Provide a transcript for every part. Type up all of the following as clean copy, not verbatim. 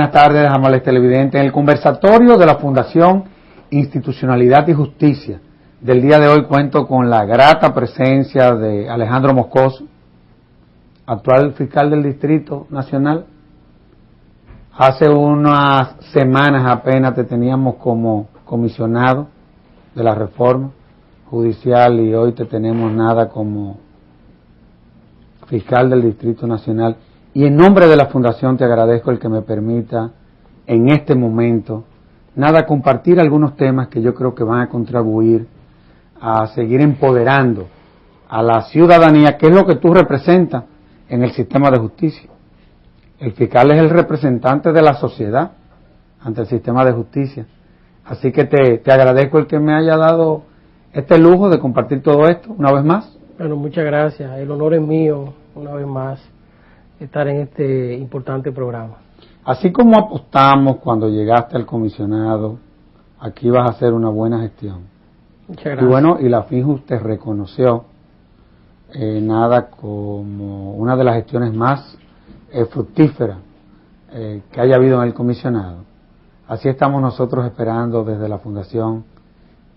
buenas tardes, amables televidentes. En el conversatorio de la Fundación Institucionalidad y Justicia del día de hoy cuento con la grata presencia de Alejandro Moscoso, actual fiscal del Distrito Nacional. Hace unas semanas apenas te teníamos como comisionado de la reforma judicial y hoy te tenemos nada como fiscal del Distrito Nacional. Y en nombre de la Fundación te agradezco el que me permita en este momento compartir algunos temas que yo creo que van a contribuir a seguir empoderando a la ciudadanía, que es lo que tú representas en el sistema de justicia. El fiscal es el representante de la sociedad ante el sistema de justicia. Así que te agradezco el que me haya dado este lujo de compartir todo esto una vez más. Bueno, muchas gracias. El honor es mío, una vez más, estar en este importante programa. Así como apostamos cuando llegaste al comisionado, aquí vas a hacer una buena gestión. Muchas gracias. Y bueno, y la FINJUS te reconoció nada como una de las gestiones más fructíferas que haya habido en el comisionado. Así estamos nosotros esperando desde la Fundación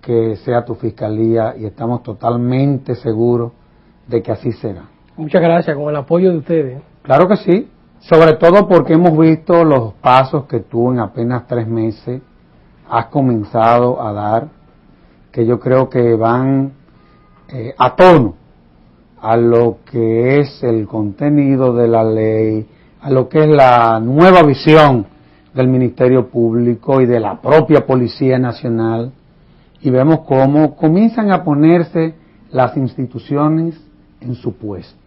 que sea tu fiscalía y estamos totalmente seguros de que así será. Muchas gracias, con el apoyo de ustedes. Claro que sí, sobre todo porque hemos visto los pasos que tú en apenas 3 meses has comenzado a dar, que yo creo que van a tono a lo que es el contenido de la ley, a lo que es la nueva visión del Ministerio Público y de la propia Policía Nacional, y vemos cómo comienzan a ponerse las instituciones en su puesto.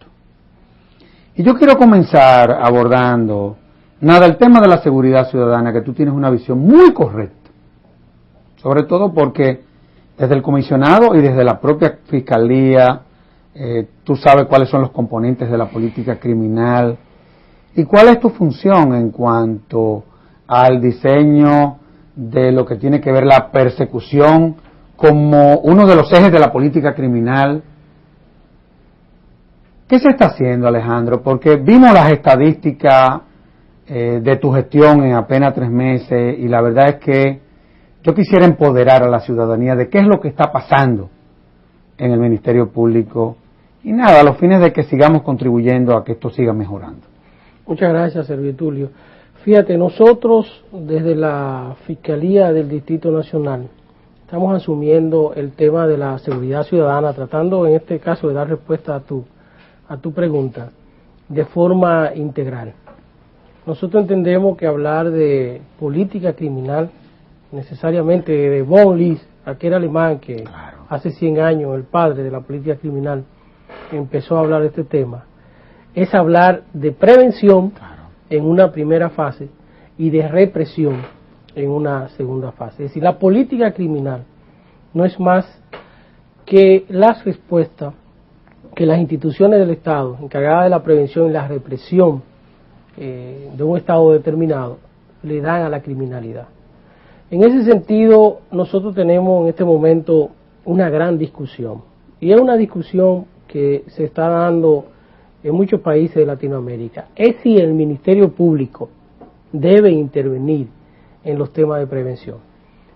Y yo quiero comenzar abordando el tema de la seguridad ciudadana, que tú tienes una visión muy correcta, sobre todo porque desde el comisionado y desde la propia fiscalía, tú sabes cuáles son los componentes de la política criminal y cuál es tu función en cuanto al diseño de lo que tiene que ver la persecución como uno de los ejes de la política criminal. ¿Qué se está haciendo, Alejandro? Porque vimos las estadísticas de tu gestión en apenas 3 meses y la verdad es que yo quisiera empoderar a la ciudadanía de qué es lo que está pasando en el Ministerio Público y a los fines de que sigamos contribuyendo a que esto siga mejorando. Muchas gracias, Servitulio. Fíjate, nosotros desde la Fiscalía del Distrito Nacional estamos asumiendo el tema de la seguridad ciudadana, tratando en este caso de dar respuesta a tu pregunta de forma integral. Nosotros entendemos que hablar de política criminal, necesariamente de von List, aquel alemán que hace 100 años, el padre de la política criminal, empezó a hablar de este tema, es hablar de prevención en una primera fase y de represión en una segunda fase. Es decir, la política criminal no es más que las respuestas que las instituciones del Estado, encargadas de la prevención y la represión de un Estado determinado, le dan a la criminalidad. En ese sentido, nosotros tenemos en este momento una gran discusión, y es una discusión que se está dando en muchos países de Latinoamérica. Es si el Ministerio Público debe intervenir en los temas de prevención.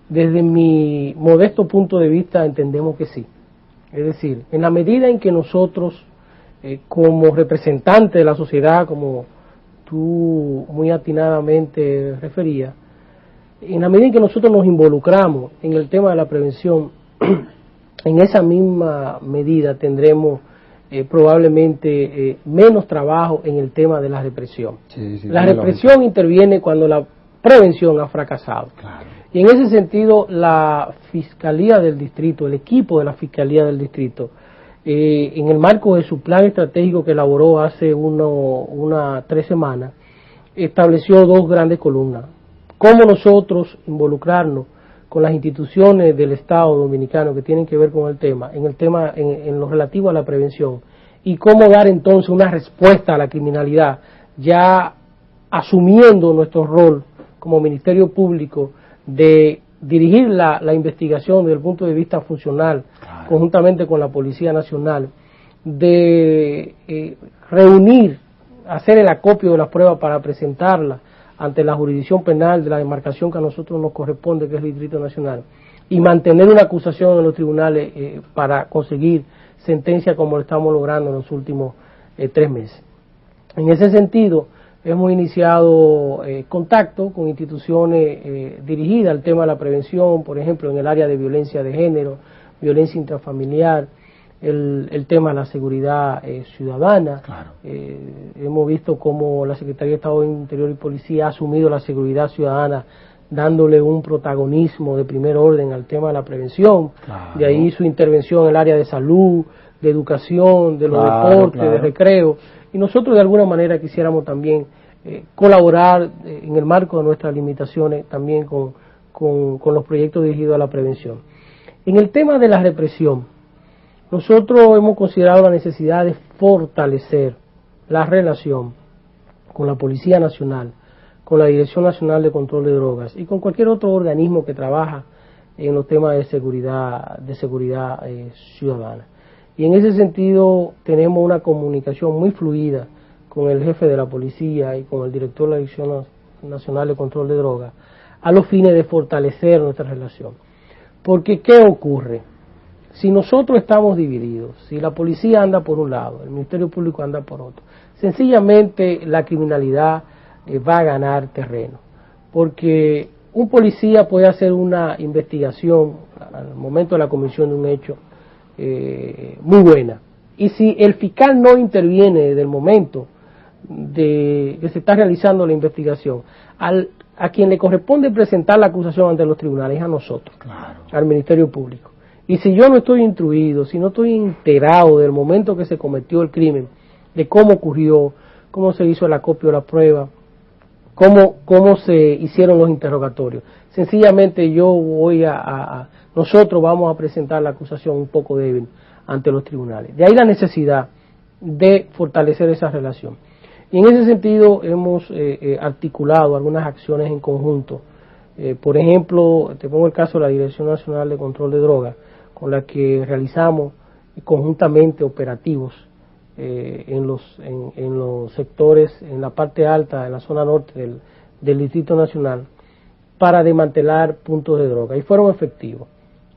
Desde mi modesto punto de vista entendemos que sí. Es decir, en la medida en que nosotros, como representantes de la sociedad, como tú muy atinadamente referías, en la medida en que nosotros nos involucramos en el tema de la prevención, en esa misma medida tendremos probablemente menos trabajo en el tema de la represión. Sí, la represión interviene cuando la prevención ha fracasado. Claro. Y en ese sentido, la Fiscalía del Distrito, el equipo de la Fiscalía del Distrito, en el marco de su plan estratégico que elaboró hace 3 semanas, estableció 2 grandes columnas. Cómo nosotros involucrarnos con las instituciones del Estado dominicano que tienen que ver con el tema, en lo relativo a la prevención, y cómo dar entonces una respuesta a la criminalidad, ya asumiendo nuestro rol como Ministerio Público de dirigir la investigación desde el punto de vista funcional, conjuntamente con la Policía Nacional, de reunir, hacer el acopio de las pruebas para presentarlas ante la jurisdicción penal de la demarcación que a nosotros nos corresponde, que es el Distrito Nacional, y mantener una acusación en los tribunales para conseguir sentencia como lo estamos logrando en los últimos 3 meses. En ese sentido, hemos iniciado contacto con instituciones dirigidas al tema de la prevención, por ejemplo, en el área de violencia de género, violencia intrafamiliar, el tema de la seguridad ciudadana. Claro. Hemos visto cómo la Secretaría de Estado de Interior y Policía ha asumido la seguridad ciudadana, dándole un protagonismo de primer orden al tema de la prevención. Claro. De ahí su intervención en el área de salud, de educación, de los deportes, de recreo. Y nosotros de alguna manera quisiéramos también colaborar en el marco de nuestras limitaciones también con los proyectos dirigidos a la prevención. En el tema de la represión, nosotros hemos considerado la necesidad de fortalecer la relación con la Policía Nacional, con la Dirección Nacional de Control de Drogas y con cualquier otro organismo que trabaja en los temas de seguridad ciudadana. Y en ese sentido tenemos una comunicación muy fluida con el jefe de la policía y con el director de la Dirección Nacional de Control de Drogas a los fines de fortalecer nuestra relación. Porque ¿qué ocurre? Si nosotros estamos divididos, si la policía anda por un lado, el Ministerio Público anda por otro, sencillamente la criminalidad va a ganar terreno. Porque un policía puede hacer una investigación al momento de la comisión de un hecho muy buena. Y si el fiscal no interviene desde el momento de que se está realizando la investigación, a quien le corresponde presentar la acusación ante los tribunales es a nosotros, claro, al Ministerio Público. Y si yo no estoy instruido, si no estoy enterado del momento que se cometió el crimen, de cómo ocurrió, cómo se hizo el acopio de la prueba, cómo se hicieron los interrogatorios, sencillamente nosotros vamos a presentar la acusación un poco débil ante los tribunales. De ahí la necesidad de fortalecer esa relación. Y en ese sentido hemos articulado algunas acciones en conjunto. Por ejemplo, te pongo el caso de la Dirección Nacional de Control de Drogas, con la que realizamos conjuntamente operativos en los sectores, en la parte alta, en la zona norte del Distrito Nacional, para desmantelar puntos de droga. Y fueron efectivos.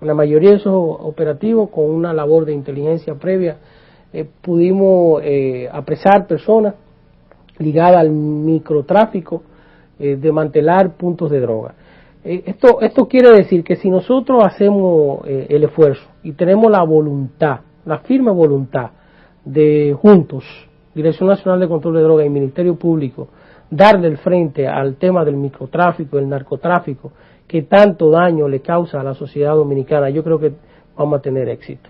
En la mayoría de esos operativos, con una labor de inteligencia previa, pudimos apresar personas ligadas al microtráfico, desmantelar puntos de droga. Esto quiere decir que si nosotros hacemos el esfuerzo y tenemos la voluntad, la firme voluntad de juntos, Dirección Nacional de Control de Drogas y Ministerio Público, darle el frente al tema del microtráfico, el narcotráfico, que tanto daño le causa a la sociedad dominicana, yo creo que vamos a tener éxito.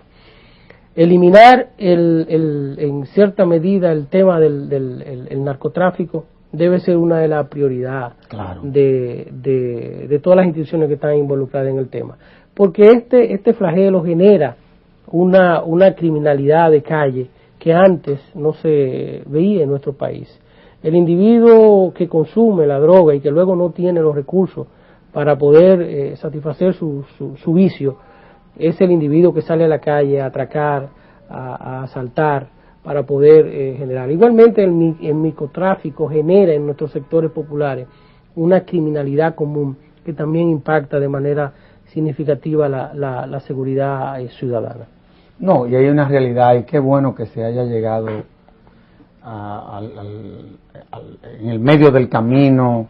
Eliminar en cierta medida el tema del narcotráfico debe ser una de las prioridades, claro, de todas las instituciones que están involucradas en el tema, porque este flagelo genera una criminalidad de calle que antes no se veía en nuestro país. El individuo que consume la droga y que luego no tiene los recursos para poder satisfacer su vicio es el individuo que sale a la calle a atracar, a asaltar, para poder generar. Igualmente el microtráfico genera en nuestros sectores populares una criminalidad común que también impacta de manera significativa la seguridad ciudadana. No, y hay una realidad, y qué bueno que se haya llegado en el medio del camino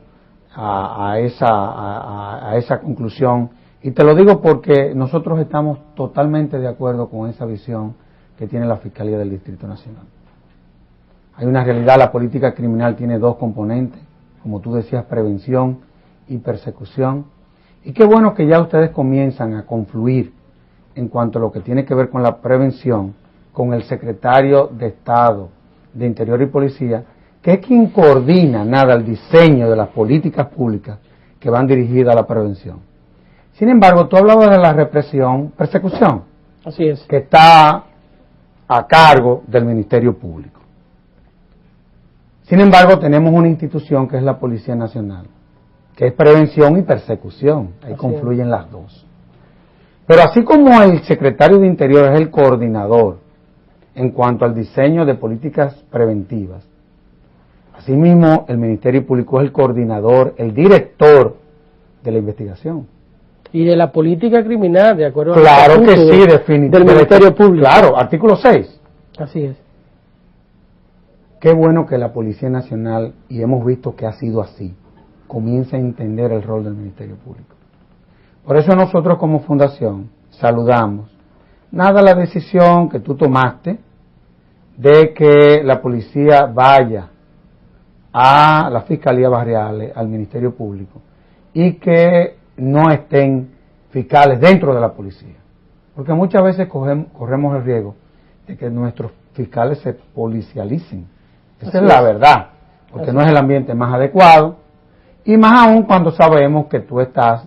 a esa conclusión. Y te lo digo porque nosotros estamos totalmente de acuerdo con esa visión que tiene la Fiscalía del Distrito Nacional. Hay una realidad, la política criminal tiene dos componentes, como tú decías, prevención y persecución. Y qué bueno que ya ustedes comienzan a confluir en cuanto a lo que tiene que ver con la prevención, con el secretario de Estado de Interior y Policía, que es quien coordina el diseño de las políticas públicas que van dirigidas a la prevención. Sin embargo, tú hablabas de la persecución, así es, que está a cargo del Ministerio Público. Sin embargo, tenemos una institución que es la Policía Nacional, que es prevención y persecución, ahí confluyen las dos. Pero así como el secretario de Interior es el coordinador en cuanto al diseño de políticas preventivas, Asimismo, el Ministerio Público es el coordinador, el director de la investigación. Y de la política criminal, de acuerdo claro que sí, definitivamente. Del Ministerio Público. Claro, artículo 6. Así es. Qué bueno que la Policía Nacional, y hemos visto que ha sido así, comienza a entender el rol del Ministerio Público. Por eso nosotros como fundación saludamos nada la decisión que tú tomaste de que la policía vaya a la Fiscalía Barriales, al Ministerio Público, y que no estén fiscales dentro de la policía. Porque muchas veces corremos el riesgo de que nuestros fiscales se policialicen. Esa es la verdad, porque no es el ambiente más adecuado, y más aún cuando sabemos que tú estás,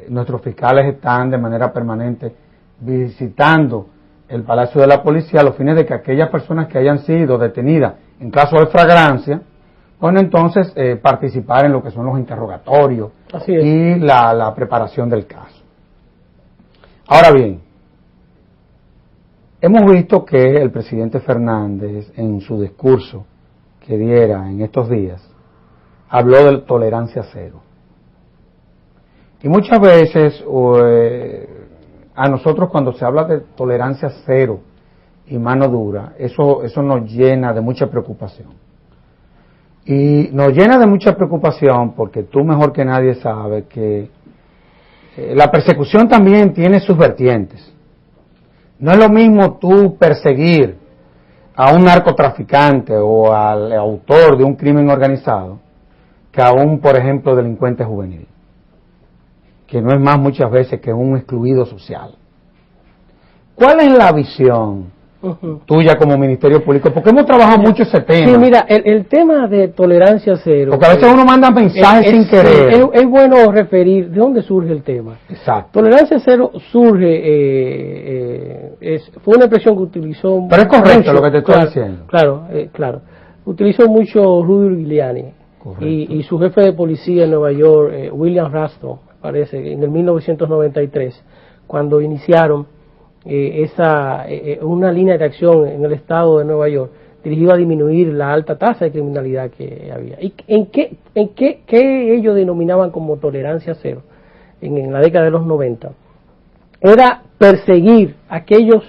nuestros fiscales están de manera permanente visitando el Palacio de la Policía a los fines de que aquellas personas que hayan sido detenidas en caso de flagrancia, pueden entonces participar en lo que son los interrogatorios y la preparación del caso. Ahora bien, hemos visto que el presidente Fernández, en su discurso que diera en estos días, habló de tolerancia cero. Y muchas veces a nosotros cuando se habla de tolerancia cero y mano dura, eso nos llena de mucha preocupación. Y nos llena de mucha preocupación porque tú mejor que nadie sabes que la persecución también tiene sus vertientes. No es lo mismo tú perseguir a un narcotraficante o al autor de un crimen organizado que a un, por ejemplo, delincuente juvenil, que no es más muchas veces que un excluido social. ¿Cuál es la visión tuya como Ministerio Público? Porque hemos trabajado mucho ese tema. Sí, mira, el tema de tolerancia cero. Porque a veces uno manda mensajes sin querer. Es bueno referir de dónde surge el tema. Exacto. Tolerancia cero surge, fue una expresión que utilizó. Pero es correcto mucho, lo que te estoy diciendo. Claro. Utilizó mucho Rudy Giuliani y su jefe de policía en Nueva York, William Rastro, parece, en el 1993, cuando iniciaron una línea de acción en el estado de Nueva York dirigida a disminuir la alta tasa de criminalidad que había. ¿Y en qué ellos denominaban como tolerancia cero en la década de los 90? Era perseguir aquellos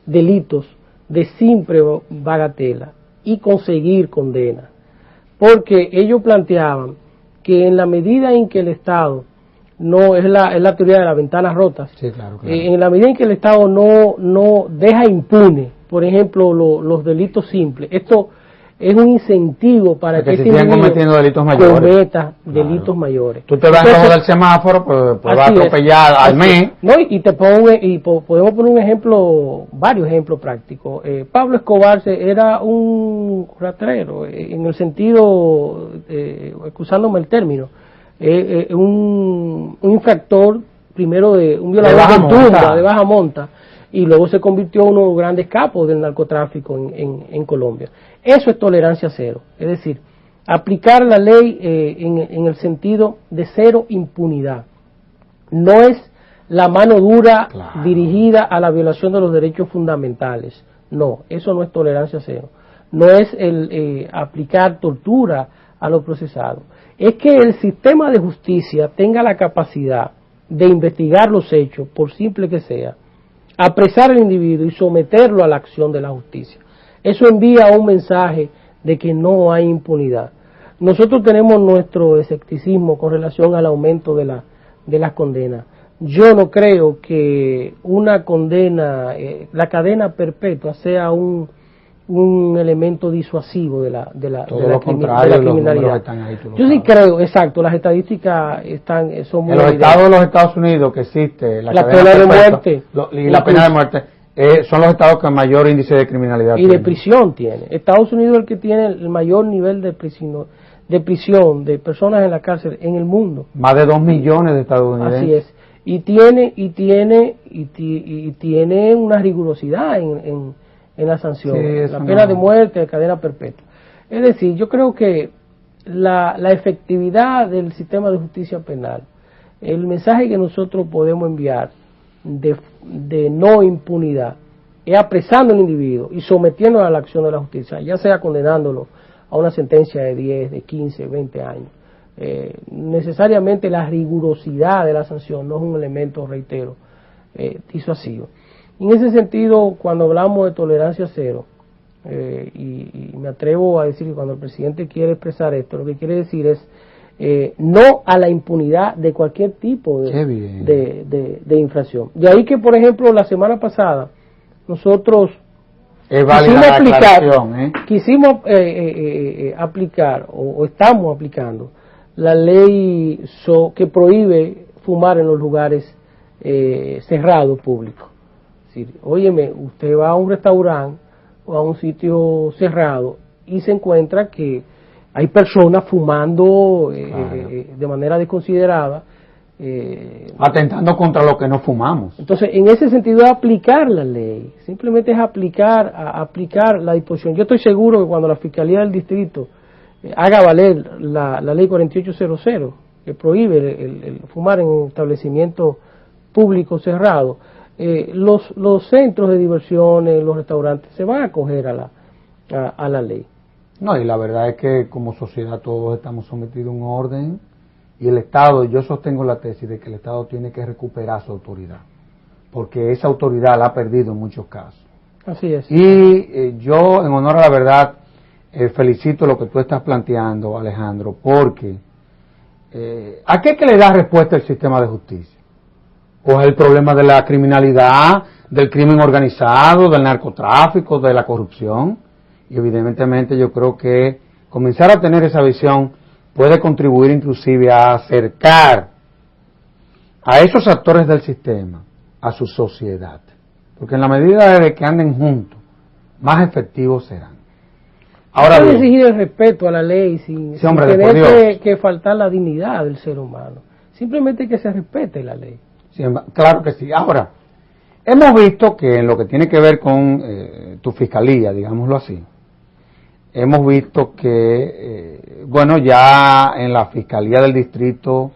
delitos de simple bagatela y conseguir condena, porque ellos planteaban que en la medida en que el Estado no es la teoría de las ventanas rotas. Sí, claro. En la medida en que el Estado no deja impune, por ejemplo, los delitos simples, esto es un incentivo para que se sigan cometiendo delitos mayores. Cometa delitos mayores. Tú te vas abajo del semáforo, pues vas a atropellar al mes. No, podemos poner un ejemplo, varios ejemplos prácticos. Pablo Escobar era un rastrero, en el sentido, excusándome el término, un infractor, primero de un violador de baja monta, y luego se convirtió en uno de los grandes capos del narcotráfico en Colombia. Eso es tolerancia cero, es decir, aplicar la ley en el sentido de cero impunidad. No es la mano dura dirigida a la violación de los derechos fundamentales, no, eso no es tolerancia cero. No es el aplicar tortura a los procesados, es que el sistema de justicia tenga la capacidad de investigar los hechos, por simple que sea, apresar al individuo y someterlo a la acción de la justicia. Eso envía un mensaje de que no hay impunidad. Nosotros tenemos nuestro escepticismo con relación al aumento de las condenas. Yo no creo que una condena, la cadena perpetua sea un elemento disuasivo de la criminalidad. Yo sí creo, exacto, las estadísticas son muy en los estados de los Estados Unidos que existe la pena de muerte y la pena de muerte son los estados que mayor índice de criminalidad y de prisión tiene. Estados Unidos es el que tiene el mayor nivel de prisión de personas en la cárcel en el mundo. Más de 2 millones de estadounidenses. Así es. Y tiene una rigurosidad en la sanción, la pena de muerte, de cadena perpetua. Es decir, yo creo que la efectividad del sistema de justicia penal, el mensaje que nosotros podemos enviar de no impunidad, es apresando al individuo y sometiéndolo a la acción de la justicia, ya sea condenándolo a una sentencia de 10, de 15, 20 años. Necesariamente la rigurosidad de la sanción no es un elemento, reitero, disuasivo. En ese sentido, cuando hablamos de tolerancia cero, y me atrevo a decir que cuando el presidente quiere expresar esto, lo que quiere decir es no a la impunidad de cualquier tipo de infracción. De ahí que, por ejemplo, la semana pasada nosotros quisimos aplicar o estamos aplicando la ley que prohíbe fumar en los lugares cerrados públicos. Es decir, óyeme, usted va a un restaurante o a un sitio cerrado y se encuentra que hay personas fumando de manera desconsiderada, atentando contra lo que no fumamos. Entonces, en ese sentido es aplicar la ley, simplemente es aplicar la disposición. Yo estoy seguro que cuando la Fiscalía del Distrito haga valer la ley 4800, que prohíbe el fumar en establecimientos públicos cerrados, los centros de diversiones, los restaurantes se van a acoger a la ley. No, y la verdad es que como sociedad todos estamos sometidos a un orden y el Estado, yo sostengo la tesis de que el Estado tiene que recuperar su autoridad, porque esa autoridad la ha perdido en muchos casos. Así es. Y yo, en honor a la verdad, felicito lo que tú estás planteando, Alejandro, porque ¿a qué es que le da respuesta el sistema de justicia? Pues el problema de la criminalidad, del crimen organizado, del narcotráfico, de la corrupción. Y evidentemente yo creo que comenzar a tener esa visión puede contribuir inclusive a acercar a esos actores del sistema a su sociedad. Porque en la medida de que anden juntos, más efectivos serán. Ahora bien, exigir el respeto a la ley sin tener que faltar la dignidad del ser humano. Simplemente que se respete la ley. Sí, claro que sí. Ahora, hemos visto que en lo que tiene que ver con tu fiscalía, digámoslo así, hemos visto que, bueno, ya en la Fiscalía del Distrito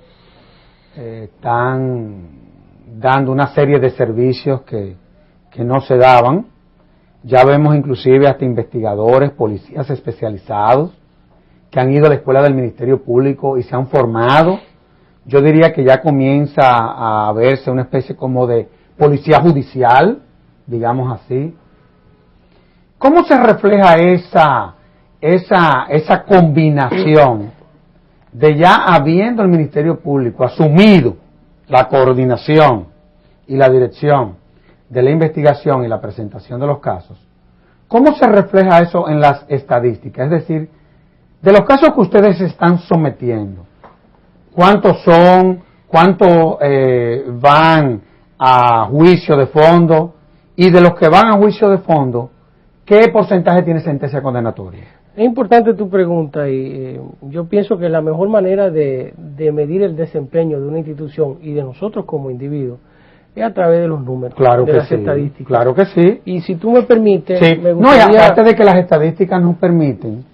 están dando una serie de servicios que no se daban. Ya vemos inclusive hasta investigadores, policías especializados que han ido a la escuela del Ministerio Público y se han formado. Yo diría que ya comienza a verse una especie como de policía judicial, digamos así. ¿Cómo se refleja esa combinación de ya habiendo el Ministerio Público asumido la coordinación y la dirección de la investigación y la presentación de los casos? ¿Cómo se refleja eso en las estadísticas? Es decir, de los casos que ustedes se están sometiendo, ¿cuántos son? ¿Cuántos van a juicio de fondo? Y de los que van a juicio de fondo, ¿qué porcentaje tiene sentencia condenatoria? Es importante tu pregunta y yo pienso que la mejor manera de medir el desempeño de una institución y de nosotros como individuos es a través de los números, claro de que las sí, estadísticas. Claro que sí. Y si tú me permites, sí. me gustaría... No, y aparte de que las estadísticas nos permiten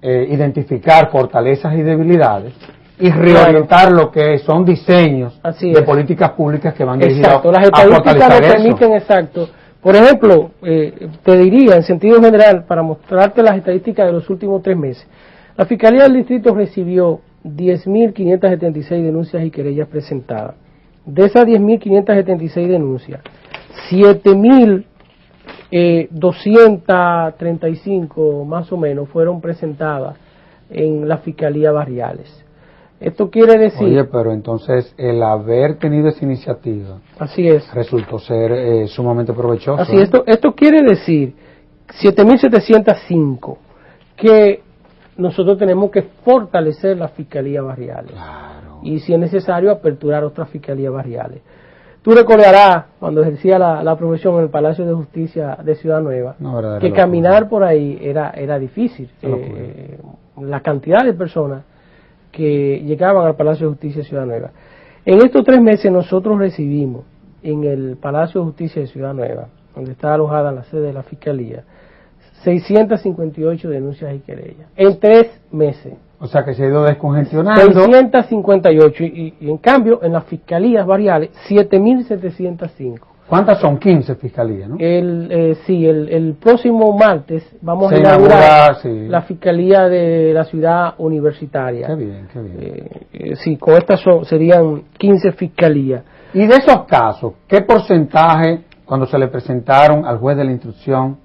identificar fortalezas y debilidades y reorientar lo que son diseños de políticas públicas que van dirigidos las estadísticas nos permiten, exacto. Por ejemplo, te diría en sentido general, para mostrarte las estadísticas de los últimos 3 meses, la Fiscalía del Distrito recibió 10.576 denuncias y querellas presentadas. De esas 10.576 denuncias, 7.235 más o menos fueron presentadas en la Fiscalía Barriales. Esto quiere decir... Oye, pero entonces el haber tenido esa iniciativa... Así es. Resultó ser sumamente provechoso. Así es, esto quiere decir 7.705 que nosotros tenemos que fortalecer las Fiscalías Barriales. Claro. Y si es necesario, aperturar otras Fiscalías Barriales. Tú recordarás, cuando ejercía la profesión en el Palacio de Justicia de Ciudad Nueva, que caminar por ahí era difícil. La cantidad de personas que llegaban al Palacio de Justicia de Ciudad Nueva. En estos 3 meses nosotros recibimos en el Palacio de Justicia de Ciudad Nueva, donde está alojada la sede de la Fiscalía, 658 denuncias y querellas. En 3 meses. O sea que se ha ido descongestionando. 658 y en cambio en las Fiscalías Barriales 7.705. ¿Cuántas son? 15 fiscalías, ¿no? Sí, el próximo martes vamos Se a inaugurar inaugura, sí. la fiscalía de la ciudad universitaria. Qué bien, qué bien. Sí, con estas serían 15 fiscalías. Y de esos casos, ¿qué porcentaje, cuando se le presentaron al juez de la instrucción,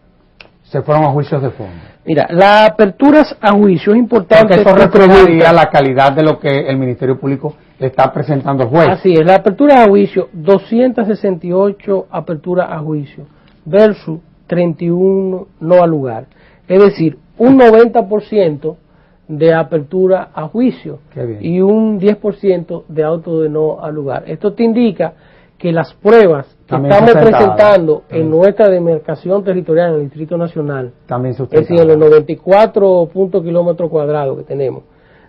se fueron a juicios de fondo? Mira, las aperturas a juicio es importante. Porque eso reflejaría la calidad de lo que el Ministerio Público le está presentando al juez. Así es, la apertura a juicio, 268 aperturas a juicio versus 31 no al lugar. Es decir, un 90% de apertura a juicio y un 10% de auto de no al lugar. Esto te indica que las pruebas que estamos presentando en nuestra demarcación territorial en el Distrito Nacional, es decir, en los 94 kilómetros cuadrados que tenemos,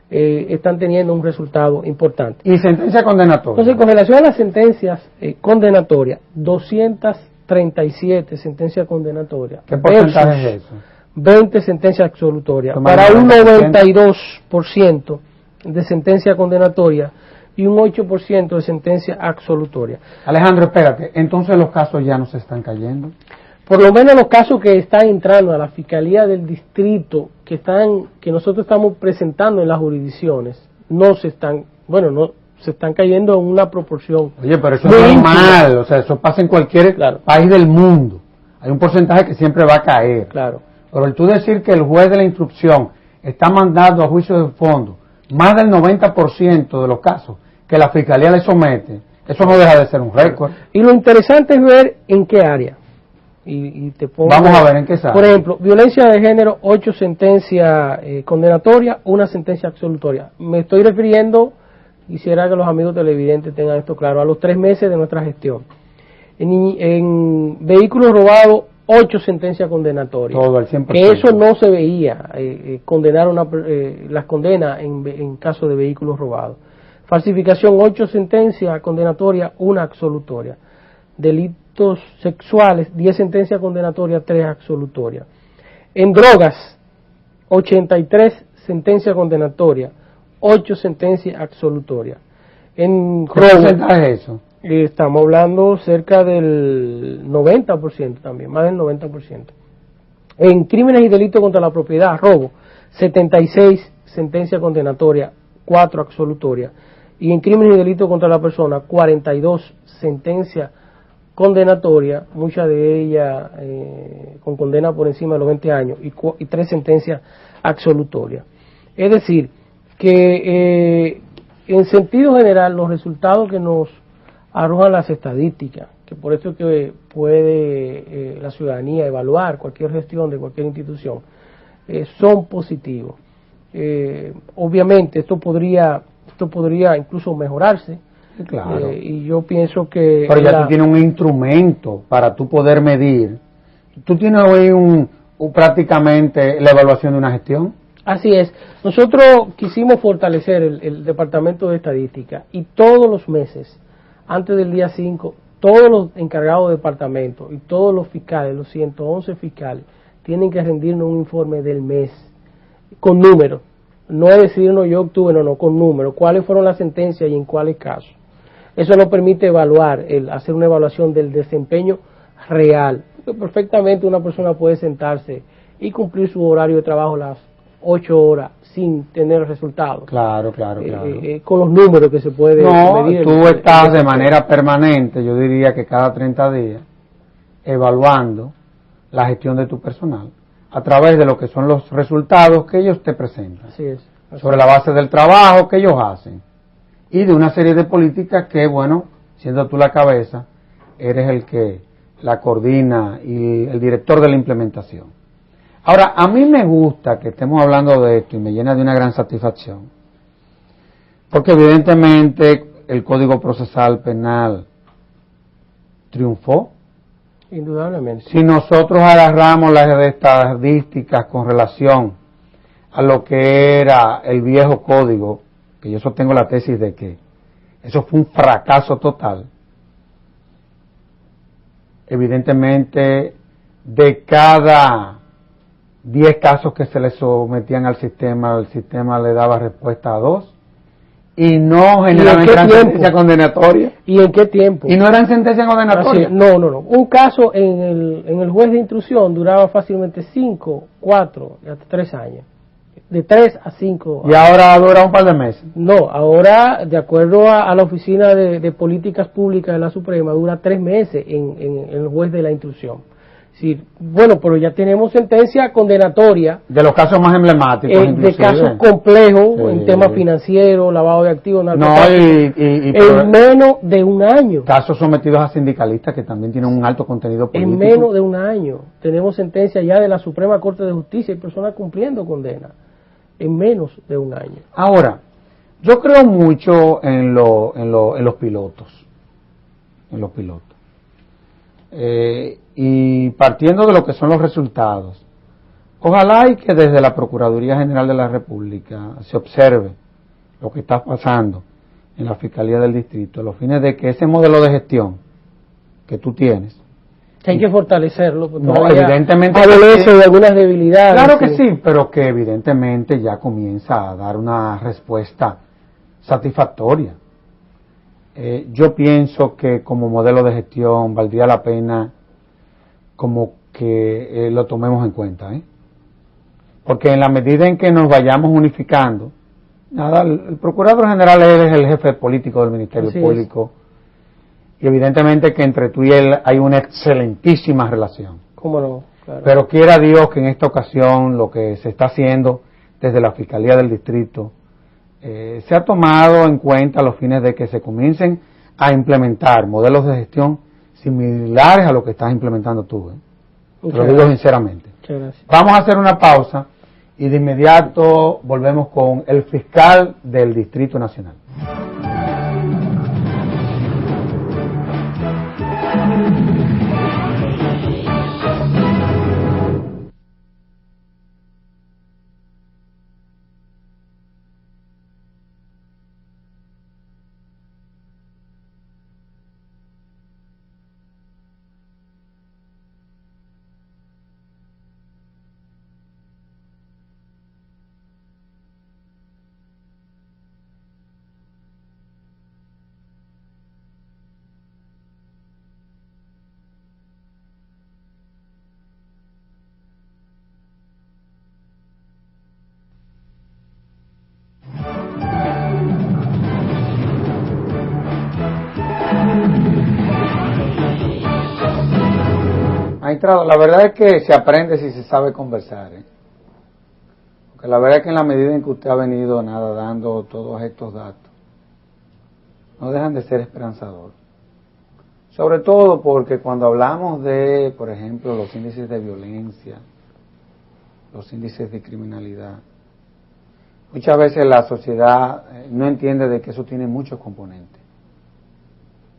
están teniendo un resultado importante. ¿Y sentencia condenatoria? Entonces, con relación a las sentencias condenatorias, 237 sentencias condenatorias. ¿Qué porcentaje es eso? 20 sentencias absolutorias, para un 92% de sentencia condenatoria y un 8% de sentencia absolutoria. Alejandro, espérate, entonces los casos ya no se están cayendo. Por lo menos los casos que están entrando a la Fiscalía del Distrito, que nosotros estamos presentando en las jurisdicciones, no se están cayendo en una proporción. Oye, pero eso es normal, o sea, eso pasa en cualquier país del mundo. Hay un porcentaje que siempre va a caer. Claro. Pero el tú decir que el juez de la instrucción está mandando a juicio de fondo más del 90% de los casos que la Fiscalía le somete, eso no deja de ser un récord. Y lo interesante es ver en qué área. Y te pongo, vamos a ver en qué sale. Por ejemplo, violencia de género, 8 sentencias condenatorias, 1 sentencia absolutoria. Me estoy refiriendo, quisiera que los amigos televidentes tengan esto claro, a los 3 meses de nuestra gestión. En vehículos robados, 8 sentencias condenatorias. Todo el 100%. Que eso no se veía, condenar las condenas en caso de vehículos robados. Falsificación, 8 sentencias condenatorias, 1 absolutoria. Delitos sexuales, 10 sentencias condenatorias, 3 absolutorias. En drogas, 83 sentencias condenatorias, 8 sentencias absolutorias. En ¿Qué porcentaje es eso? Estamos hablando cerca del 90% también, más del 90%. En crímenes y delitos contra la propiedad, robo, 76 sentencias condenatorias, 4 absolutorias. Y en crímenes y delitos contra la persona, 42 sentencias condenatorias, muchas de ellas con condena por encima de los 20 años, y 3 sentencias absolutorias. Es decir, que en sentido general los resultados que nos arrojan las estadísticas, que por eso es que puede la ciudadanía evaluar cualquier gestión de cualquier institución, son positivos. Obviamente esto podría incluso mejorarse. Claro. Y yo pienso que... Pero ya tú tienes un instrumento para tú poder medir. Tú tienes hoy prácticamente la evaluación de una gestión. Así es. Nosotros quisimos fortalecer el Departamento de Estadística y todos los meses, antes del día 5, todos los encargados de departamento y todos los fiscales, los 111 fiscales, tienen que rendirnos un informe del mes con números. No es decirnos yo obtuve, no, con números. ¿Cuáles fueron las sentencias y en cuáles casos? Eso nos permite evaluar, hacer una evaluación del desempeño real. Porque perfectamente una persona puede sentarse y cumplir su horario de trabajo las 8 horas sin tener resultados. Claro. Con los números que se puede medir. Tú estás de manera permanente, yo diría que cada 30 días, evaluando la gestión de tu personal a través de lo que son los resultados que ellos te presentan. Así es. Sobre la base del trabajo que ellos hacen y de una serie de políticas que, bueno, siendo tú la cabeza, eres el que la coordina y el director de la implementación. Ahora, a mí me gusta que estemos hablando de esto y me llena de una gran satisfacción, porque evidentemente el Código Procesal Penal triunfó. Indudablemente. Si nosotros agarramos las estadísticas con relación a lo que era el viejo código, que yo sostengo la tesis de que eso fue un fracaso total, evidentemente de cada 10 casos que se le sometían al sistema, el sistema le daba respuesta a 2 y no generalmente eran sentencias condenatorias. ¿Y en qué tiempo? Y no eran sentencias condenatorias. No. Un caso en el juez de instrucción duraba fácilmente 5, 4 y hasta 3 años. De 3 a 5 Y ahora dura un par de meses. No, ahora, de acuerdo a la Oficina de Políticas Públicas de la Suprema, dura 3 meses en el juez de la instrucción. Sí, bueno, pero ya tenemos sentencia condenatoria. De los casos más emblemáticos. De casos complejos, sí, en temas financieros, lavado de activos, narcotráfico. En menos de un año. Casos sometidos a sindicalistas que también tienen un alto contenido político. En menos de un año. Tenemos sentencia ya de la Suprema Corte de Justicia y personas cumpliendo condena. En menos de un año. Ahora, yo creo mucho en los pilotos. En los pilotos. Y partiendo de lo que son los resultados, ojalá y que desde la Procuraduría General de la República se observe lo que está pasando en la Fiscalía del Distrito, a los fines de que ese modelo de gestión que tú tienes, que hay que fortalecerlo, porque no, evidentemente adolece de algunas debilidades. Claro que sí, pero que evidentemente ya comienza a dar una respuesta satisfactoria. Yo pienso que como modelo de gestión valdría la pena como que lo tomemos en cuenta, porque en la medida en que nos vayamos unificando, el Procurador General es el jefe político del Ministerio Público, y evidentemente que entre tú y él hay una excelentísima relación. ¿Cómo no? Claro. Pero quiera Dios que en esta ocasión lo que se está haciendo desde la Fiscalía del Distrito se ha tomado en cuenta a los fines de que se comiencen a implementar modelos de gestión similares a lo que estás implementando tú. Te lo digo sinceramente. Vamos a hacer una pausa y de inmediato volvemos con el fiscal del Distrito Nacional. Magistrado, la verdad es que se aprende si se sabe conversar, porque la verdad es que en la medida en que usted ha venido dando todos estos datos, no dejan de ser esperanzadores. Sobre todo porque cuando hablamos de, por ejemplo, los índices de violencia, los índices de criminalidad, muchas veces la sociedad no entiende de que eso tiene muchos componentes,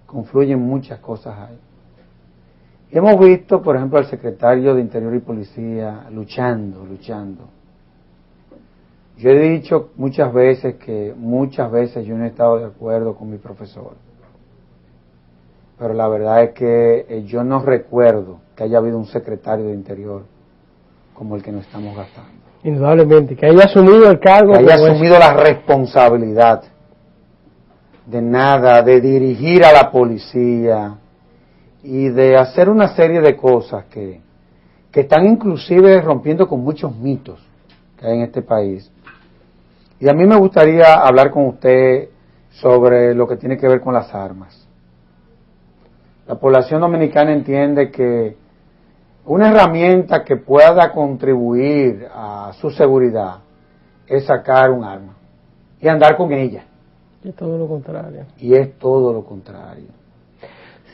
confluyen muchas cosas ahí. Hemos visto, por ejemplo, al secretario de Interior y Policía luchando. Yo he dicho muchas veces que yo no he estado de acuerdo con mi profesor, pero la verdad es que yo no recuerdo que haya habido un secretario de Interior como el que nos estamos gastando. Indudablemente, que haya asumido el cargo. Que haya asumido la responsabilidad de dirigir a la policía y de hacer una serie de cosas que están inclusive rompiendo con muchos mitos que hay en este país. Y a mí me gustaría hablar con usted sobre lo que tiene que ver con las armas. La población dominicana entiende que una herramienta que pueda contribuir a su seguridad es sacar un arma y andar con ella. Y es todo lo contrario. Y es todo lo contrario.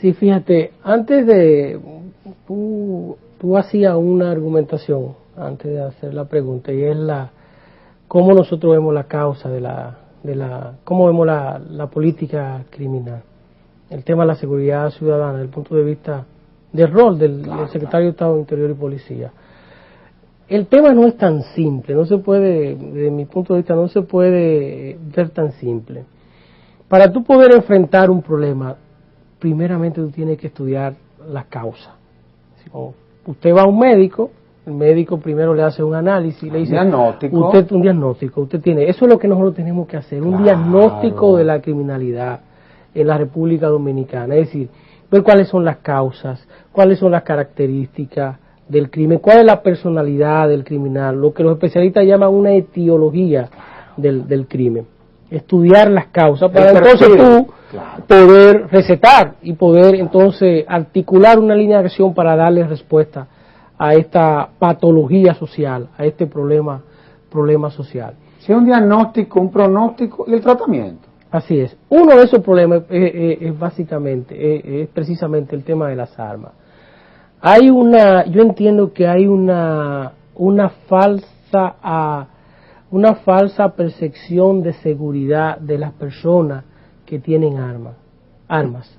Sí, fíjate, antes de... Tú hacías una argumentación antes de hacer la pregunta, y es cómo nosotros vemos la causa cómo vemos la política criminal. El tema de la seguridad ciudadana, desde el punto de vista del rol del secretario de Estado de Interior y Policía. El tema no es tan simple, no se puede, desde mi punto de vista, no se puede ver tan simple. Para tú poder enfrentar un problema, primeramente tú tienes que estudiar la causa. Si usted va a un médico, el médico primero le hace un análisis y le dice, diagnóstico. Un diagnóstico, usted tiene, eso es lo que nosotros tenemos que hacer, un diagnóstico de la criminalidad en la República Dominicana, es decir, ver cuáles son las causas, cuáles son las características del crimen, cuál es la personalidad del criminal, lo que los especialistas llaman una etiología del crimen, estudiar las causas para entonces tú poder recetar y poder entonces articular una línea de acción para darle respuesta a esta patología social, a este problema social. Si es un diagnóstico, un pronóstico y el tratamiento. Así es. Uno de esos problemas es básicamente, es precisamente el tema de las armas. Yo entiendo que hay una falsa percepción de seguridad de las personas que tienen armas.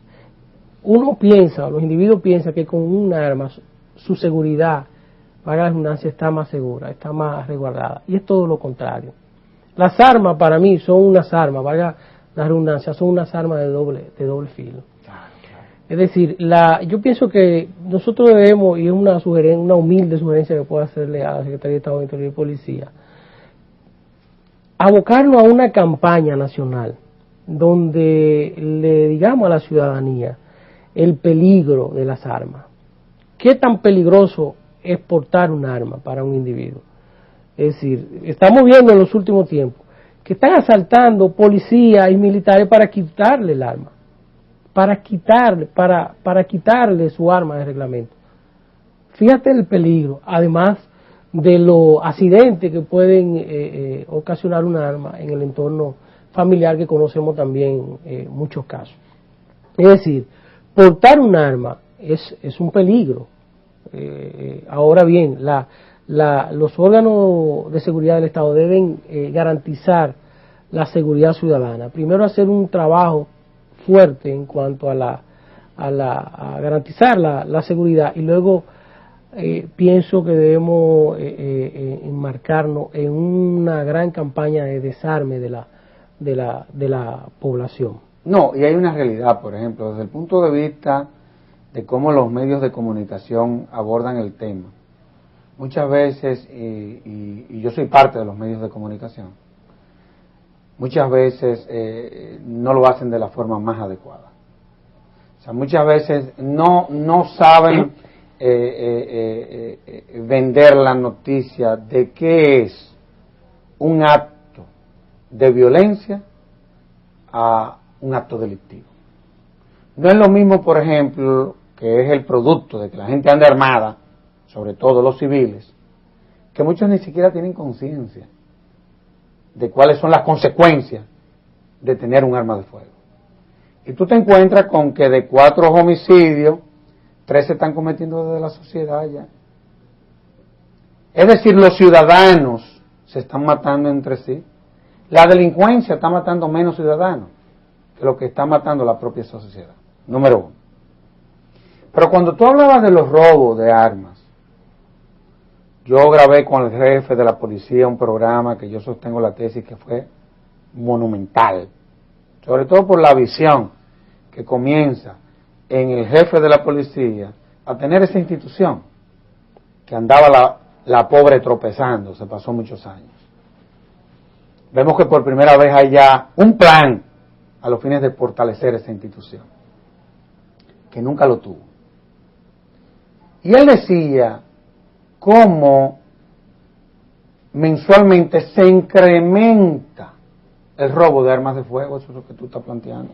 Uno piensa, los individuos piensan que con un arma su seguridad, valga la redundancia, está más segura, está más resguardada. Y es todo lo contrario. Las armas para mí son unas armas, valga la redundancia, son unas armas de doble filo. Es decir, yo pienso que nosotros debemos, y es una humilde sugerencia que puedo hacerle a la Secretaría de Estado de Interior y Policía, abocarnos a una campaña nacional donde le digamos a la ciudadanía el peligro de las armas. ¿Qué tan peligroso es portar un arma para un individuo? Es decir, estamos viendo en los últimos tiempos que están asaltando policías y militares para quitarle el arma, para quitarle su arma de reglamento. Fíjate el peligro, además de los accidentes que pueden ocasionar un arma en el entorno familiar, que conocemos también muchos casos. Es decir, portar un arma es un peligro. Ahora bien, los órganos de seguridad del Estado deben garantizar la seguridad ciudadana. Primero, hacer un trabajo fuerte en cuanto a garantizar la seguridad, y luego pienso que debemos enmarcarnos en una gran campaña de desarme de la población. No, y hay una realidad, por ejemplo, desde el punto de vista de cómo los medios de comunicación abordan el tema. Muchas veces, y yo soy parte de los medios de comunicación, muchas veces no lo hacen de la forma más adecuada. O sea, muchas veces no saben vender la noticia de qué es un acto de violencia a un acto delictivo. No es lo mismo, por ejemplo, que es el producto de que la gente ande armada, sobre todo los civiles, que muchos ni siquiera tienen conciencia de cuáles son las consecuencias de tener un arma de fuego. Y tú te encuentras con que de 4 homicidios, 3 se están cometiendo desde la sociedad ya. Es decir, los ciudadanos se están matando entre sí. La delincuencia está matando menos ciudadanos que lo que está matando la propia sociedad. Número 1. Pero cuando tú hablabas de los robos de armas, yo grabé con el jefe de la policía un programa que yo sostengo la tesis que fue monumental, sobre todo por la visión que comienza en el jefe de la policía a tener esa institución que andaba la pobre tropezando, se pasó muchos años. Vemos que por primera vez hay ya un plan a los fines de fortalecer esa institución, que nunca lo tuvo. Y él decía cómo mensualmente se incrementa el robo de armas de fuego, eso es lo que tú estás planteando.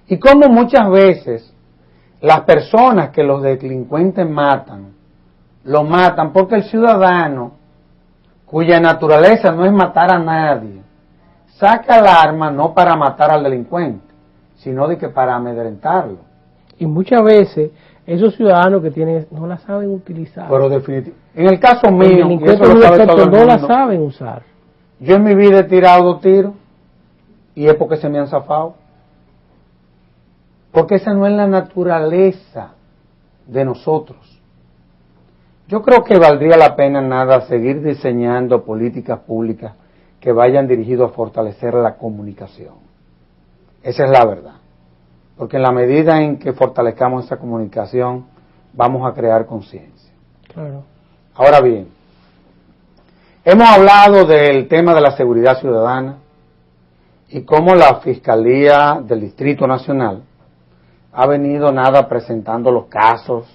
Y cómo muchas veces las personas que los delincuentes matan, lo matan porque el ciudadano, cuya naturaleza no es matar a nadie, saca el arma no para matar al delincuente, sino de que para amedrentarlo. Y muchas veces esos ciudadanos que tienen no la saben utilizar. Pero definitivamente, en el caso mío, y eso lo sabe todo el mundo, no la saben usar. Yo en mi vida he tirado 2 tiros y es porque se me han zafado. Porque esa no es la naturaleza de nosotros. Yo creo que valdría la pena nada seguir diseñando políticas públicas que vayan dirigidas a fortalecer la comunicación. Esa es la verdad. Porque en la medida en que fortalezcamos esa comunicación, vamos a crear conciencia. Claro. Ahora bien, hemos hablado del tema de la seguridad ciudadana y cómo la Fiscalía del Distrito Nacional ha venido presentando los casos.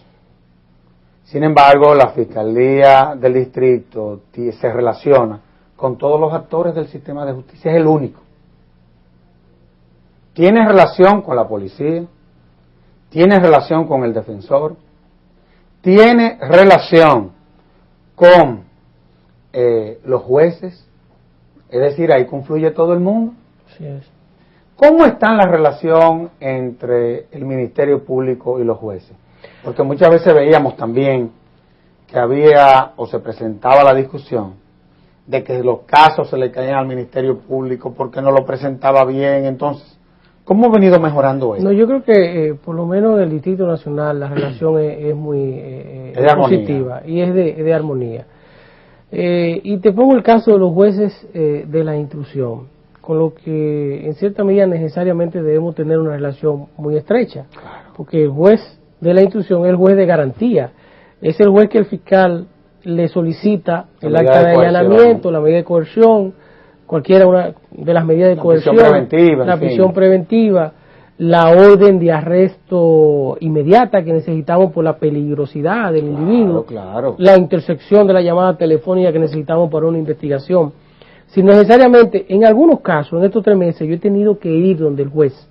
Sin embargo, la Fiscalía del Distrito se relaciona con todos los actores del sistema de justicia, es el único. Tiene relación con la policía, tiene relación con el defensor, tiene relación con los jueces, es decir, ahí confluye todo el mundo. Así es. ¿Cómo está la relación entre el Ministerio Público y los jueces? Porque muchas veces veíamos también que había o se presentaba la discusión de que los casos se le caían al Ministerio Público porque no lo presentaba bien. Entonces, ¿cómo ha venido mejorando eso? No, yo creo que por lo menos en el Distrito Nacional la relación es muy positiva y es de armonía. Y te pongo el caso de los jueces de la instrucción, con lo que en cierta medida necesariamente debemos tener una relación muy estrecha, Claro. Porque el juez de la instrucción es el juez de garantía, es el juez que el fiscal le solicita el acta de allanamiento, la medida de coerción, cualquiera de las medidas de coerción, la prisión preventiva, la orden de arresto inmediata que necesitamos por la peligrosidad del individuo, la intersección de la llamada telefónica que necesitamos para una investigación. Si necesariamente, en algunos casos, en estos 3 meses, yo he tenido que ir donde el juez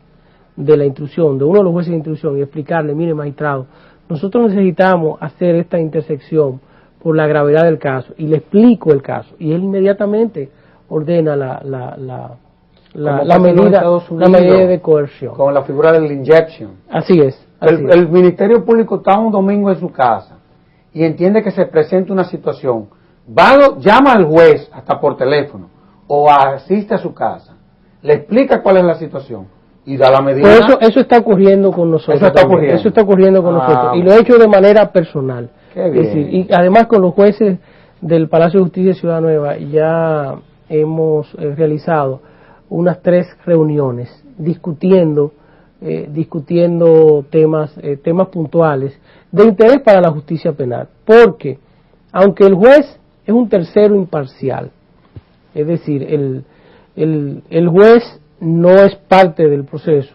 de la instrucción, de uno de los jueces de instrucción, y explicarle, mire magistrado, nosotros necesitamos hacer esta intersección por la gravedad del caso, y le explico el caso, y él inmediatamente ordena la medida de coerción. Con la figura del injection. Así es. El Ministerio Público está un domingo en su casa y entiende que se presenta una situación, llama al juez hasta por teléfono o asiste a su casa, le explica cuál es la situación y da la medida. Pues eso está ocurriendo con nosotros. Eso está ocurriendo con nosotros y lo he hecho de manera personal. Qué bien. Es decir, y además con los jueces del Palacio de Justicia de Ciudad Nueva ya hemos realizado unas 3 reuniones discutiendo temas puntuales de interés para la justicia penal, porque aunque el juez es un tercero imparcial, es decir, el juez no es parte del proceso,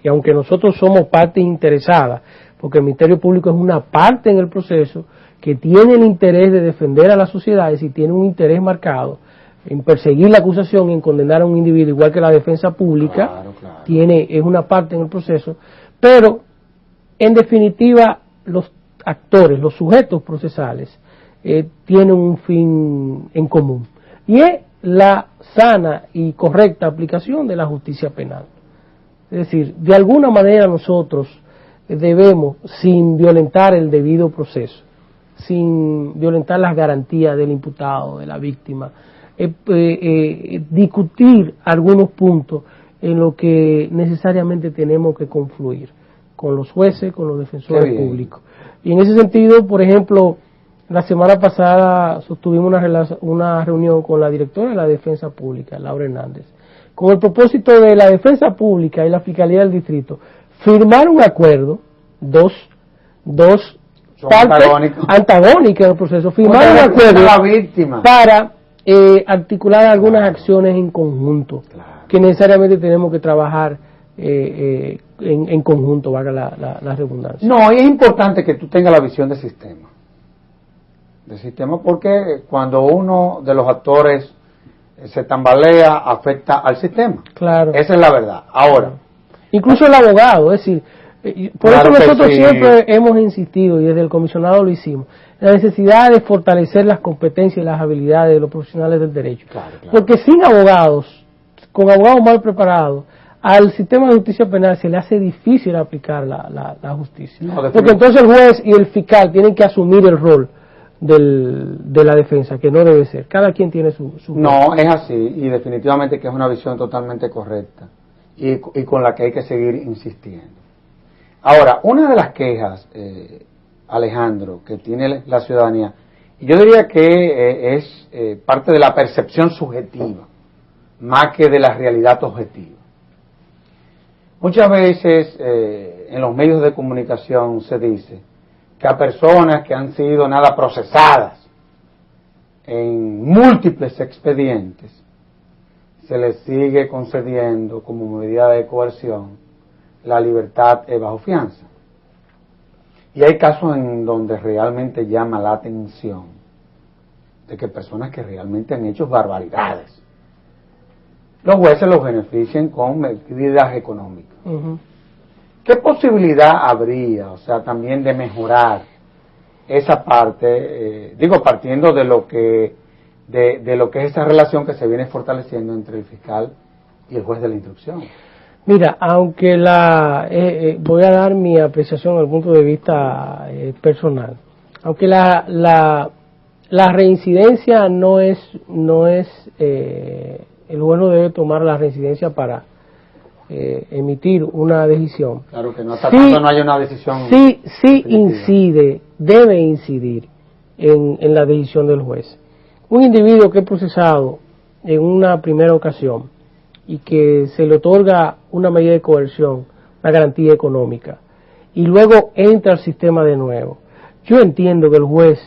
y aunque nosotros somos parte interesada, porque el Ministerio Público es una parte en el proceso que tiene el interés de defender a las sociedades y tiene un interés marcado en perseguir la acusación y en condenar a un individuo, igual que la defensa pública, es una parte en el proceso, pero en definitiva los actores, los sujetos procesales, tienen un fin en común, y es la sana y correcta aplicación de la justicia penal. Es decir, de alguna manera nosotros debemos, sin violentar el debido proceso, sin violentar las garantías del imputado, de la víctima, discutir algunos puntos en lo que necesariamente tenemos que confluir con los jueces, con los defensores públicos. Y en ese sentido, por ejemplo, la semana pasada sostuvimos una reunión con la directora de la Defensa Pública, Laura Hernández, con el propósito de la Defensa Pública y la Fiscalía del Distrito firmar un acuerdo, dos partes antagónicas del proceso, firmar un acuerdo para articular algunas acciones en conjunto, que necesariamente tenemos que trabajar en conjunto, valga la redundancia. No, y es importante que tú tengas la visión del sistema, porque cuando uno de los actores se tambalea, afecta al sistema. Claro. Esa es la verdad. Ahora, incluso el abogado, es decir, por eso nosotros siempre hemos insistido, y desde el comisionado lo hicimos, la necesidad de fortalecer las competencias y las habilidades de los profesionales del derecho. Porque sin abogados, con abogados mal preparados, al sistema de justicia penal se le hace difícil aplicar la justicia. Porque entonces el juez y el fiscal tienen que asumir el rol de la defensa, que no debe ser. Cada quien tiene su No, es así, y definitivamente que es una visión totalmente correcta y con la que hay que seguir insistiendo. Ahora, una de las quejas, Alejandro, que tiene la ciudadanía, yo diría que es parte de la percepción subjetiva, más que de la realidad objetiva. Muchas veces en los medios de comunicación se dice, que a personas que han sido nada procesadas en múltiples expedientes se les sigue concediendo como medida de coerción la libertad bajo fianza. Y hay casos en donde realmente llama la atención de que personas que realmente han hecho barbaridades, los jueces los benefician con medidas económicas. ¿Qué posibilidad habría, o sea, también de mejorar esa parte, partiendo de lo que es esa relación que se viene fortaleciendo entre el fiscal y el juez de la instrucción? Mira, aunque voy a dar mi apreciación desde el punto de vista personal, aunque la reincidencia no es el juez no debe tomar la reincidencia para emitir una decisión. Claro que no, hasta tanto no haya una decisión. Sí debe incidir en la decisión del juez. Un individuo que es procesado en una primera ocasión y que se le otorga una medida de coerción, una garantía económica, y luego entra al sistema de nuevo, yo entiendo que el juez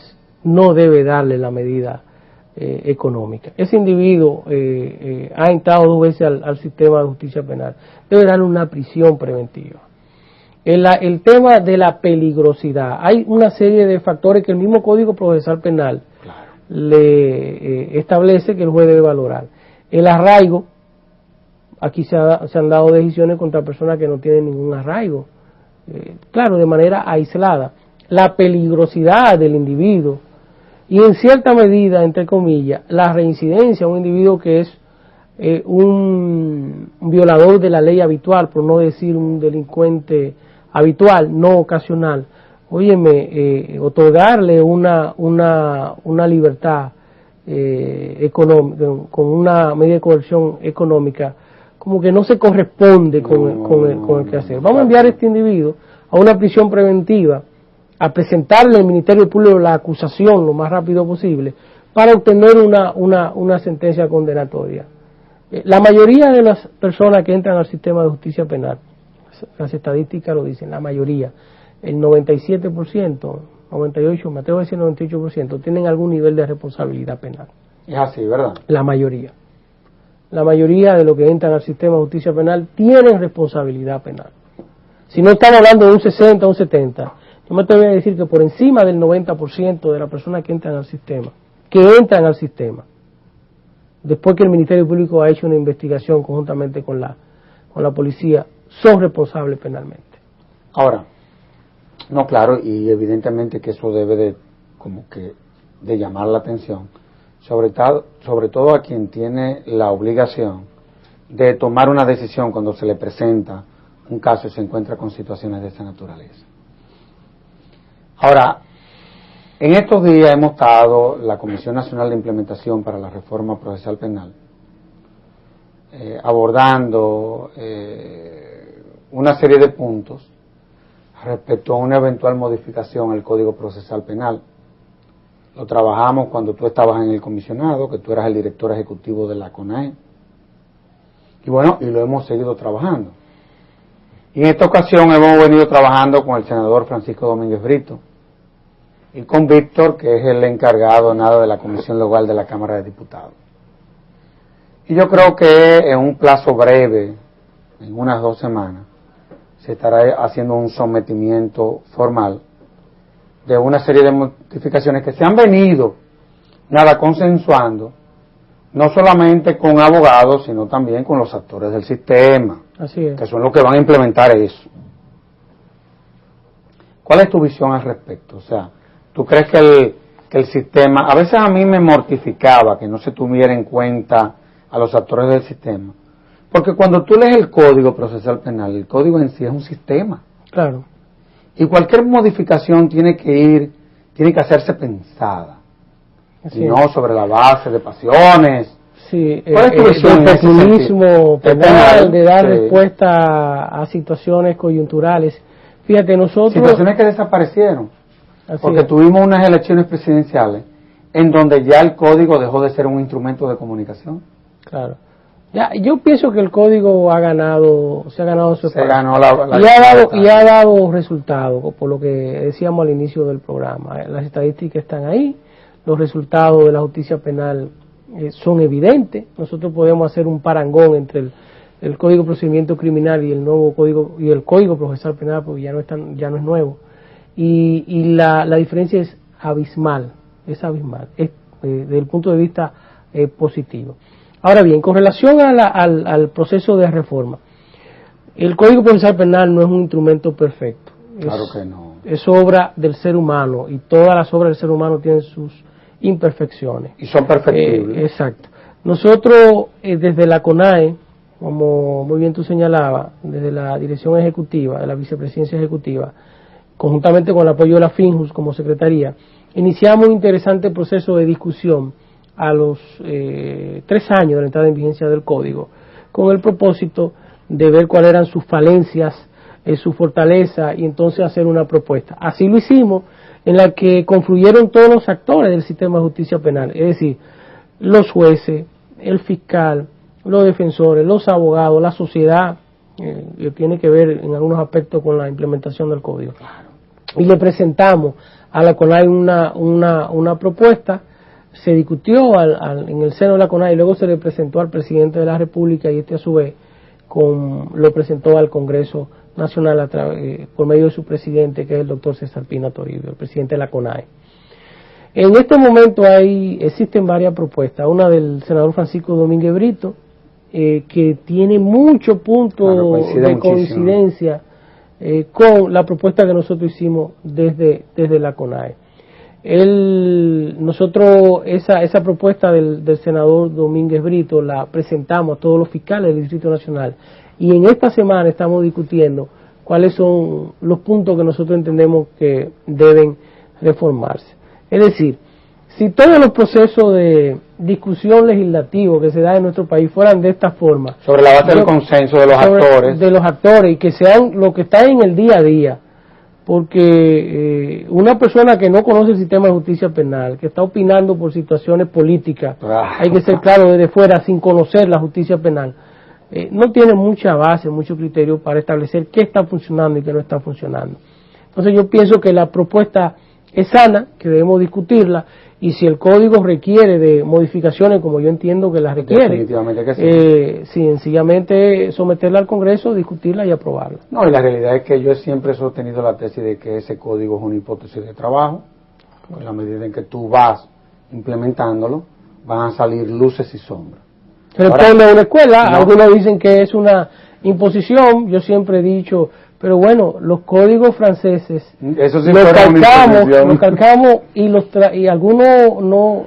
no debe darle la medida económica. Ese individuo ha entrado 2 veces al sistema de justicia penal, debe darle una prisión preventiva. El tema de la peligrosidad, hay una serie de factores que el mismo Código Procesal Penal le establece que el juez debe valorar. El arraigo, aquí se han dado decisiones contra personas que no tienen ningún arraigo, claro, de manera aislada. La peligrosidad del individuo y en cierta medida, entre comillas, la reincidencia, un individuo que es un violador de la ley habitual, por no decir un delincuente habitual, no ocasional. Óyeme, otorgarle una libertad económica, con una medida de coerción económica, como que no se corresponde con el quehacer. Vamos a enviar a este individuo a una prisión preventiva, a presentarle al Ministerio Público la acusación lo más rápido posible para obtener una sentencia condenatoria. La mayoría de las personas que entran al sistema de justicia penal, las estadísticas lo dicen, la mayoría, el 97%, 98%, me atrevo a decir 98%, tienen algún nivel de responsabilidad penal. Es así, ¿verdad? La mayoría de los que entran al sistema de justicia penal tienen responsabilidad penal. Si no estamos hablando de un 60 o un 70, yo me atrevo a decir que por encima del 90% de las personas que entran al sistema, después que el Ministerio Público ha hecho una investigación conjuntamente con la policía, son responsables penalmente. Ahora, no, claro, y evidentemente que eso debe de llamar la atención, sobre todo a quien tiene la obligación de tomar una decisión cuando se le presenta un caso y se encuentra con situaciones de esa naturaleza. Ahora, en estos días hemos estado, la Comisión Nacional de Implementación para la Reforma Procesal Penal, abordando una serie de puntos respecto a una eventual modificación al Código Procesal Penal. Lo trabajamos cuando tú estabas en el comisionado, que tú eras el director ejecutivo de la CONAE, y bueno, y lo hemos seguido trabajando. Y en esta ocasión hemos venido trabajando con el senador Francisco Domínguez Brito y con Víctor, que es el encargado de la Comisión Legal de la Cámara de Diputados. Y yo creo que en un plazo breve, en unas 2 semanas, se estará haciendo un sometimiento formal de una serie de modificaciones que se han venido consensuando, no solamente con abogados, sino también con los actores del sistema, Así es, que son los que van a implementar eso. ¿Cuál es tu visión al respecto? O sea, ¿tú crees que el sistema, a veces a mí me mortificaba que no se tuviera en cuenta a los actores del sistema? Porque cuando tú lees el Código Procesal Penal, el código en sí es un sistema. claro. Y cualquier modificación tiene que hacerse pensada. Así Y no es. sobre la base de pasiones. Sí, ¿Cuál es tu visión el en ese populismo sentido? penal, de dar Sí. respuesta a situaciones coyunturales. Fíjate, nosotros... Situaciones que desaparecieron. Así Porque es. tuvimos unas elecciones presidenciales en donde ya el código dejó de ser un instrumento de comunicación. Claro. Yo pienso que el código se ha ganado su espacio. Y ha dado resultados, por lo que decíamos al inicio del programa. Las estadísticas están ahí, los resultados de la justicia penal son evidentes. Nosotros podemos hacer un parangón entre el Código de Procedimiento Criminal y el nuevo Código y el Código Procesal Penal, porque ya no es nuevo. Y la diferencia es abismal, desde el punto de vista positivo. Ahora bien, con relación al proceso de reforma, el Código Procesal Penal no es un instrumento perfecto. Claro que no. Es obra del ser humano y todas las obras del ser humano tienen sus imperfecciones. Y son perfectibles. Exacto. Nosotros, desde la CONAE, como muy bien tú señalabas, desde la dirección ejecutiva, de la vicepresidencia ejecutiva, conjuntamente con el apoyo de la FINJUS como secretaría, iniciamos un interesante proceso de discusión a los 3 años de la entrada en vigencia del Código, con el propósito de ver cuáles eran sus falencias, su fortaleza, y entonces hacer una propuesta. Así lo hicimos, en la que confluyeron todos los actores del sistema de justicia penal, es decir, los jueces, el fiscal, los defensores, los abogados, la sociedad, que tiene que ver en algunos aspectos con la implementación del Código. Y le presentamos a la CONAI una propuesta. Se discutió en el seno de la CONAI y luego se le presentó al presidente de la República, y a su vez lo presentó al Congreso Nacional por medio de su presidente, que es el doctor César Pina Toribio, el presidente de la CONAI. En este momento existen varias propuestas, una del senador Francisco Domínguez Brito, que tiene muchos puntos de coincidencia con la propuesta que nosotros hicimos desde la CONAI. Nosotros esa propuesta del senador Domínguez Brito la presentamos a todos los fiscales del Distrito Nacional, y en esta semana estamos discutiendo cuáles son los puntos que nosotros entendemos que deben reformarse. Es decir, si todos los procesos de discusión legislativo que se da en nuestro país fueran de esta forma, sobre la base del consenso de los actores, y que sean lo que está en el día a día, porque una persona que no conoce el sistema de justicia penal, que está opinando por situaciones políticas, hay que ser claro desde fuera, sin conocer la justicia penal, no tiene mucha base, mucho criterio para establecer qué está funcionando y qué no está funcionando. Entonces yo pienso que la propuesta es sana, que debemos discutirla, y si el código requiere de modificaciones, como yo entiendo que las requiere, definitivamente que sí. Sencillamente someterla al Congreso, discutirla y aprobarla. No, y la realidad es que yo siempre he sostenido la tesis de que ese código es una hipótesis de trabajo. En la medida en que tú vas implementándolo, van a salir luces y sombras. Se responde a una escuela, algunos dicen que es una imposición, yo siempre he dicho, pero bueno, los códigos franceses eso sí los calcamos y algunos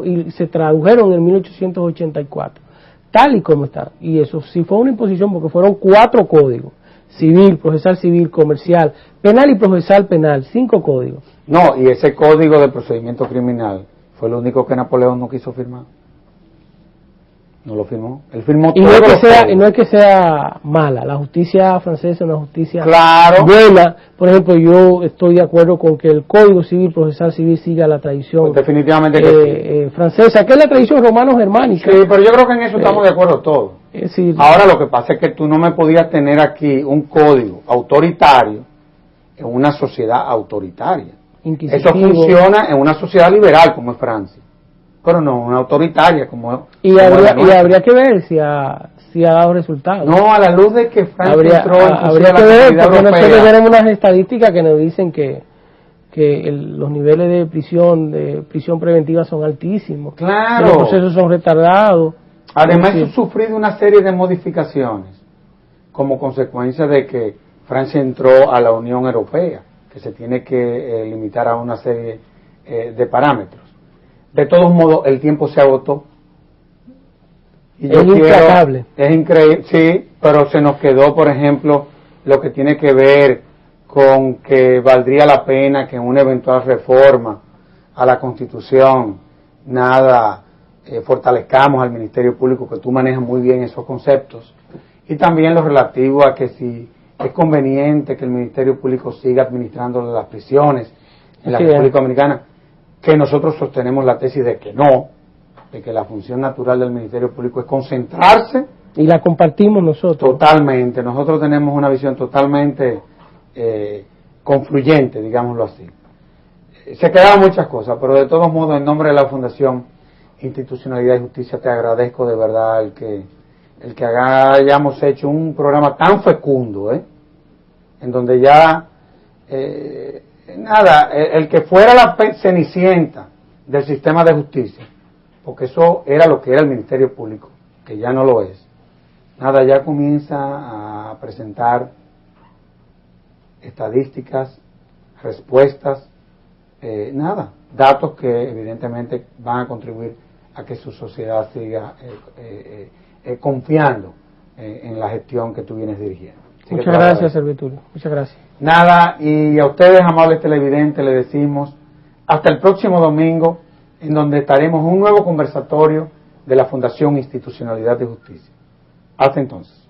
y se tradujeron en 1884, tal y como está. Y eso sí fue una imposición porque fueron 4 códigos: civil, procesal civil, comercial, penal y procesal penal, 5 códigos. No, y ese código de procedimiento criminal fue lo único que Napoleón no quiso firmar. No lo firmó. Él firmó todo. Y no es que sea mala. La justicia francesa es una justicia buena. Por ejemplo, yo estoy de acuerdo con que el Código Civil, Procesal Civil, siga la tradición definitivamente francesa, que es la tradición romano-germánica. Sí, pero yo creo que en eso estamos de acuerdo todos. Ahora lo que pasa es que tú no me podías tener aquí un código autoritario en una sociedad autoritaria. Eso funciona en una sociedad liberal como es Francia, pero no una autoritaria como habría que ver si ha dado resultados. No, a la luz de que Francia habría que ver, porque nosotros tenemos unas estadísticas que nos dicen que los niveles de prisión preventiva son altísimos. Claro. Los procesos son retardados. Además, ha sufrido una serie de modificaciones como consecuencia de que Francia entró a la Unión Europea, que se tiene que limitar a una serie de parámetros. De todos modos, el tiempo se agotó. Y es implacable. Es increíble, sí, pero se nos quedó, por ejemplo, lo que tiene que ver con que valdría la pena que en una eventual reforma a la Constitución fortalezcamos al Ministerio Público, que tú manejas muy bien esos conceptos, y también lo relativo a que si es conveniente que el Ministerio Público siga administrando las prisiones en la República Dominicana, que nosotros sostenemos la tesis de que no, de que la función natural del Ministerio Público es concentrarse. Y la compartimos nosotros. Totalmente. Nosotros tenemos una visión totalmente confluyente, digámoslo así. Se quedaban muchas cosas, pero de todos modos, en nombre de la Fundación Institucionalidad y Justicia, te agradezco de verdad el que hayamos hecho un programa tan fecundo, en donde ya, el que fuera la cenicienta del sistema de justicia, porque eso era lo que era el Ministerio Público, que ya no lo es. Ya comienza a presentar estadísticas, respuestas, datos que evidentemente van a contribuir a que su sociedad siga confiando en la gestión que tú vienes dirigiendo. Muchas gracias, Servitulio. Muchas gracias. Y a ustedes, amables televidentes, les decimos hasta el próximo domingo, en donde estaremos en un nuevo conversatorio de la Fundación Institucionalidad de Justicia. Hasta entonces.